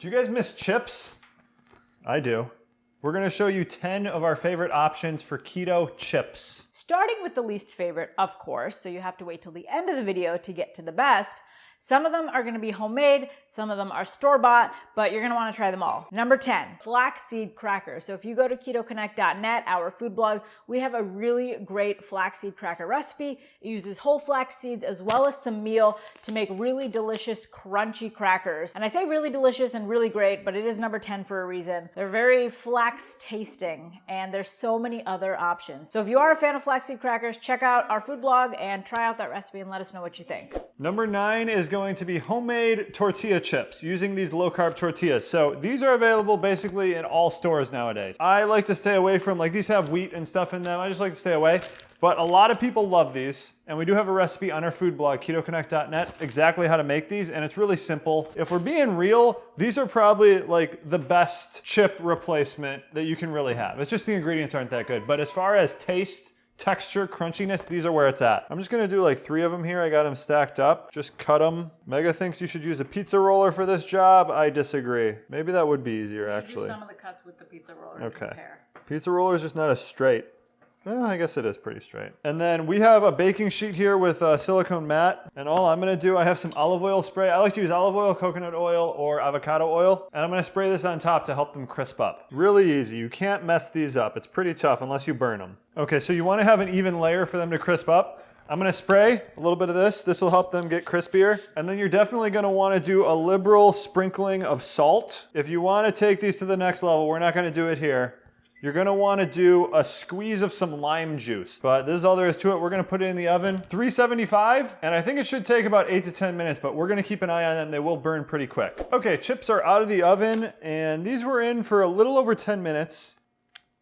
Do you guys miss chips? I do. We're gonna show you 10 of our favorite options for keto chips. Starting with the least favorite, of course, so you have to wait till the end of the video to get to the best. Some of them are gonna be homemade, some of them are store-bought, but you're gonna wanna try them all. Number 10, flaxseed crackers. So if you go to ketoconnect.net, our food blog, we have a really great flaxseed cracker recipe. It uses whole flax seeds as well as some meal to make really delicious, crunchy crackers. And I say really delicious and really great, but it is number 10 for a reason. They're very flax tasting, and there's so many other options. So if you are a fan of flaxseed crackers, check out our food blog and try out that recipe and let us know what you think. Number 9 is going to be homemade tortilla chips using these low-carb tortillas. So these are available basically in all stores nowadays. I like to stay away from, like, these have wheat and stuff in them. I just like to stay away. But a lot of people love these, and we do have a recipe on our food blog, ketoconnect.net, exactly how to make these, and it's really simple. If we're being real, these are probably like the best chip replacement that you can really have. It's just the ingredients aren't that good. But as far as taste, texture, crunchiness, these are where it's at. I'm just gonna do like 3 of them here. I got them stacked up. Just cut them. Mega thinks you should use a pizza roller for this job. I disagree. Maybe that would be easier, actually. Do some of the cuts with the pizza roller to compare. Pizza roller is just not as straight. Well, I guess it is pretty straight. And then we have a baking sheet here with a silicone mat. And all I'm gonna do, I have some olive oil spray. I like to use olive oil, coconut oil, or avocado oil. And I'm gonna spray this on top to help them crisp up. Really easy. You can't mess these up. It's pretty tough unless you burn them. Okay, so you wanna have an even layer for them to crisp up. I'm gonna spray a little bit of this. This will help them get crispier. And then you're definitely gonna wanna do a liberal sprinkling of salt. If you wanna take these to the next level, we're not gonna do it here. You're gonna wanna do a squeeze of some lime juice, but this is all there is to it. We're gonna put it in the oven, 375, and I think it should take about 8 to 10 minutes, but we're gonna keep an eye on them. They will burn pretty quick. Okay, chips are out of the oven, and these were in for a little over 10 minutes.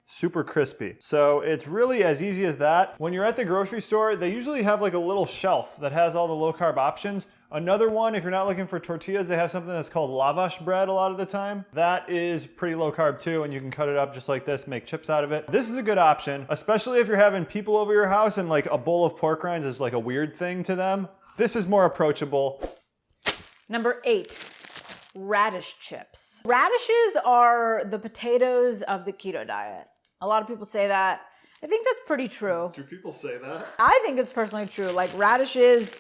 Super crispy. So it's really as easy as that. When you're at the grocery store, they usually have like a little shelf that has all the low carb options. Another one, if you're not looking for tortillas, they have something that's called lavash bread a lot of the time. That is pretty low carb too, and you can cut it up just like this, make chips out of it. This is a good option, especially if you're having people over your house and like a bowl of pork rinds is like a weird thing to them. This is more approachable. Number 8, radish chips. Radishes are the potatoes of the keto diet. A lot of people say that. I think that's pretty true. Do people say that? I think it's personally true. Like radishes,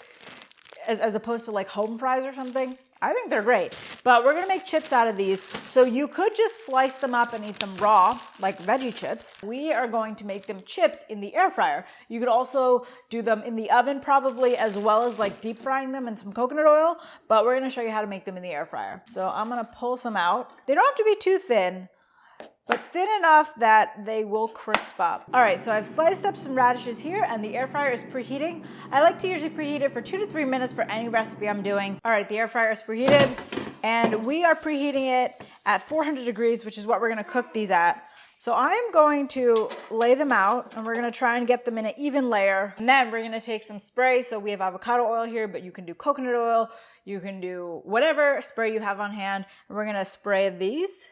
as opposed to like home fries or something, I think they're great. But we're gonna make chips out of these. So you could just slice them up and eat them raw, like veggie chips. We are going to make them chips in the air fryer. You could also do them in the oven probably, as well as like deep frying them in some coconut oil, but we're gonna show you how to make them in the air fryer. So I'm gonna pull some out. They don't have to be too thin, but thin enough that they will crisp up. All right, so I've sliced up some radishes here and the air fryer is preheating. I like to usually preheat it for 2 to 3 minutes for any recipe I'm doing. All right, the air fryer is preheated and we are preheating it at 400 degrees, which is what we're gonna cook these at. So I'm going to lay them out and we're gonna try and get them in an even layer. And then we're gonna take some spray. So we have avocado oil here, but you can do coconut oil, you can do whatever spray you have on hand. And we're gonna spray these.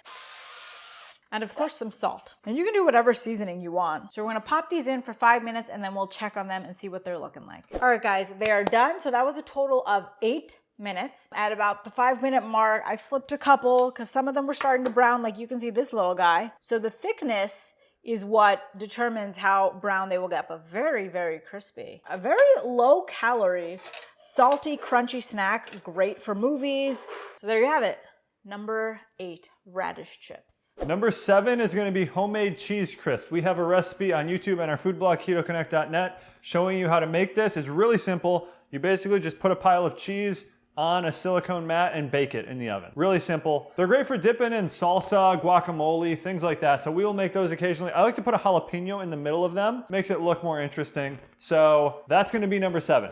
And of course some salt. And you can do whatever seasoning you want. So we're gonna pop these in for 5 minutes and then we'll check on them and see what they're looking like. All right guys, they are done. So that was a total of 8 minutes. At about the 5-minute mark, I flipped a couple because some of them were starting to brown, like you can see this little guy. So the thickness is what determines how brown they will get, but very, very crispy. A very low calorie, salty, crunchy snack, great for movies. So there you have it. Number 8, radish chips. Number 7 is gonna be homemade cheese crisp. We have a recipe on YouTube and our food blog, ketoconnect.net, showing you how to make this. It's really simple. You basically just put a pile of cheese on a silicone mat and bake it in the oven. Really simple. They're great for dipping in salsa, guacamole, things like that. So we will make those occasionally. I like to put a jalapeno in the middle of them. Makes it look more interesting. So that's gonna be number 7.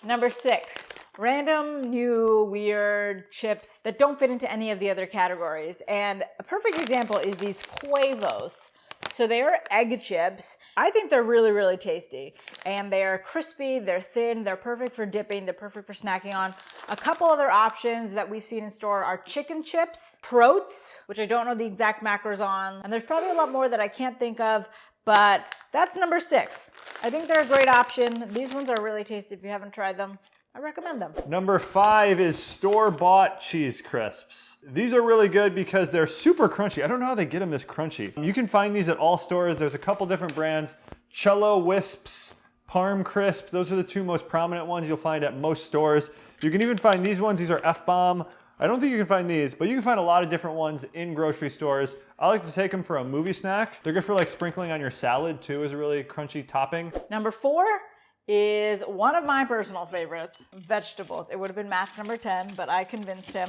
Number 6. Random, new, weird chips that don't fit into any of the other categories. And a perfect example is these Quavos. So they are egg chips. I think they're really, really tasty. And they're crispy, they're thin, they're perfect for dipping, they're perfect for snacking on. A couple other options that we've seen in store are chicken chips, protes, which I don't know the exact macros on. And there's probably a lot more that I can't think of, but that's number 6. I think they're a great option. These ones are really tasty if you haven't tried them. I recommend them. Number 5 is store-bought cheese crisps. These are really good because they're super crunchy. I don't know how they get them this crunchy. You can find these at all stores. There's a couple different brands. Cello Wisps, Parm Crisp. Those are the 2 most prominent ones you'll find at most stores. You can even find these ones. These are F-Bomb. I don't think you can find these, but you can find a lot of different ones in grocery stores. I like to take them for a movie snack. They're good for like sprinkling on your salad too, as a really crunchy topping. Number 4 is one of my personal favorites, vegetables. It would have been Matt's number 10, but I convinced him.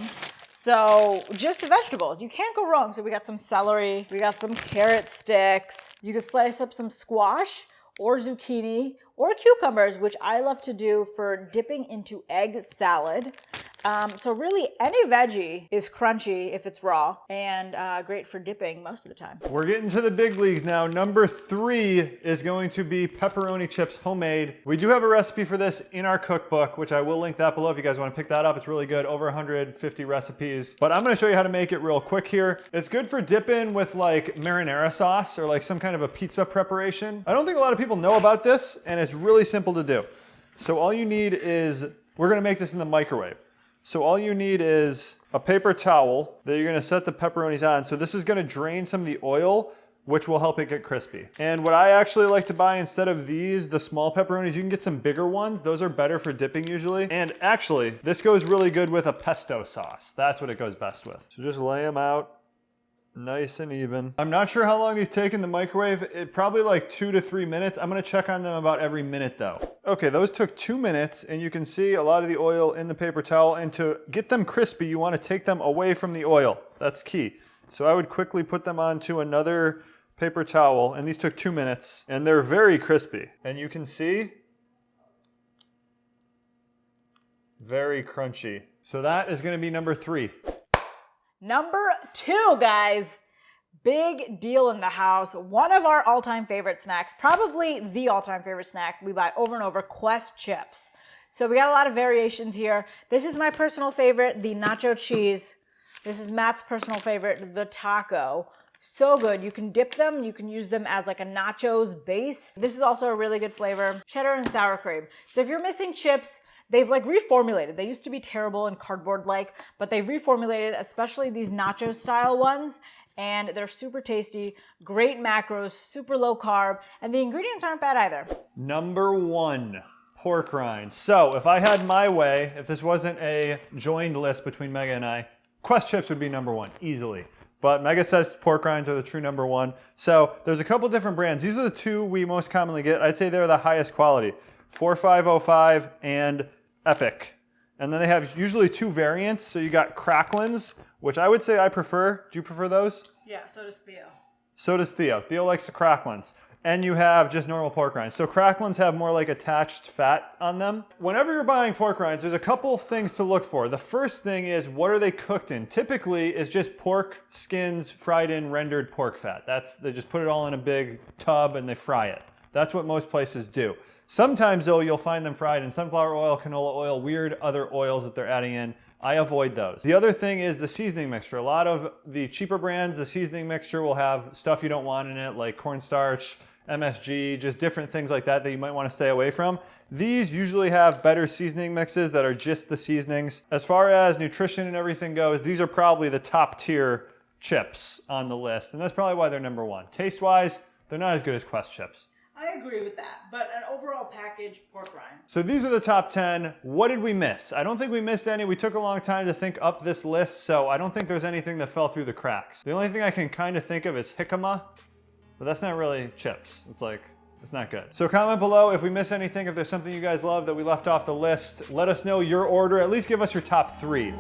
So just the vegetables, you can't go wrong. So we got some celery, we got some carrot sticks. You could slice up some squash or zucchini or cucumbers, which I love to do for dipping into egg salad. So really any veggie is crunchy if it's raw and great for dipping most of the time. We're getting to the big leagues now. Number 3 is going to be pepperoni chips homemade. We do have a recipe for this in our cookbook, which I will link that below if you guys want to pick that up. It's really good, over 150 recipes. But I'm going to show you how to make it real quick here. It's good for dipping with like marinara sauce or like some kind of a pizza preparation. I don't think a lot of people know about this, and it's really simple to do. So all you need is, we're going to make this in the microwave. So all you need is a paper towel that you're gonna set the pepperonis on. So this is gonna drain some of the oil, which will help it get crispy. And what I actually like to buy instead of these, the small pepperonis, you can get some bigger ones. Those are better for dipping usually. And actually, this goes really good with a pesto sauce. That's what it goes best with. So just lay them out nice and even. I'm not sure how long these take in the microwave. Probably like 2 to 3 minutes. I'm gonna check on them about every minute though. Okay, those took 2 minutes, and you can see a lot of the oil in the paper towel, and to get them crispy, you wanna take them away from the oil. That's key. So I would quickly put them onto another paper towel, and these took 2 minutes, and they're very crispy. And you can see, very crunchy. So that is gonna be number 3. Number 2, guys, big deal in the house. One of our all-time favorite snacks, probably the all-time favorite snack we buy over and over, Quest chips. So we got a lot of variations here. This is my personal favorite, the nacho cheese. This is Matt's personal favorite, the taco. So good. You can dip them. You can use them as like a nachos base. This is also a really good flavor, cheddar and sour cream. So if you're missing chips, they've like reformulated. They used to be terrible and cardboard-like, but they reformulated, especially these nacho style ones, and they're super tasty, great macros, super low carb, and the ingredients aren't bad either. Number 1, pork rinds. So if I had my way, if this wasn't a joined list between Mega and I, Quest chips would be number 1, easily. But Mega says pork rinds are the true number 1. So there's a couple different brands. These are the 2 we most commonly get. I'd say they're the highest quality, 4505 and Epic. And then they have usually 2 variants. So you got cracklins, which I would say I prefer. Do you prefer those? Yeah, so does Theo. So does Theo. Theo likes the cracklins. And you have just normal pork rinds. So cracklins have more like attached fat on them. Whenever you're buying pork rinds, there's a couple things to look for. The first thing is, what are they cooked in? Typically, it's just pork skins fried in rendered pork fat. They just put it all in a big tub and they fry it. That's what most places do. Sometimes though, you'll find them fried in sunflower oil, canola oil, weird other oils that they're adding in. I avoid those. The other thing is the seasoning mixture. A lot of the cheaper brands, the seasoning mixture will have stuff you don't want in it, like cornstarch, MSG, just different things like that you might want to stay away from. These usually have better seasoning mixes that are just the seasonings. As far as nutrition and everything goes, these are probably the top tier chips on the list, and that's probably why they're number 1. Taste-wise, they're not as good as Quest chips. I agree with that, but an overall package, pork rind. So these are the top 10. What did we miss? I don't think we missed any. We took a long time to think up this list, so I don't think there's anything that fell through the cracks. The only thing I can kind of think of is jicama, but that's not really chips. It's not good. So comment below if we miss anything, if there's something you guys love that we left off the list. Let us know your order. At least give us your top 3.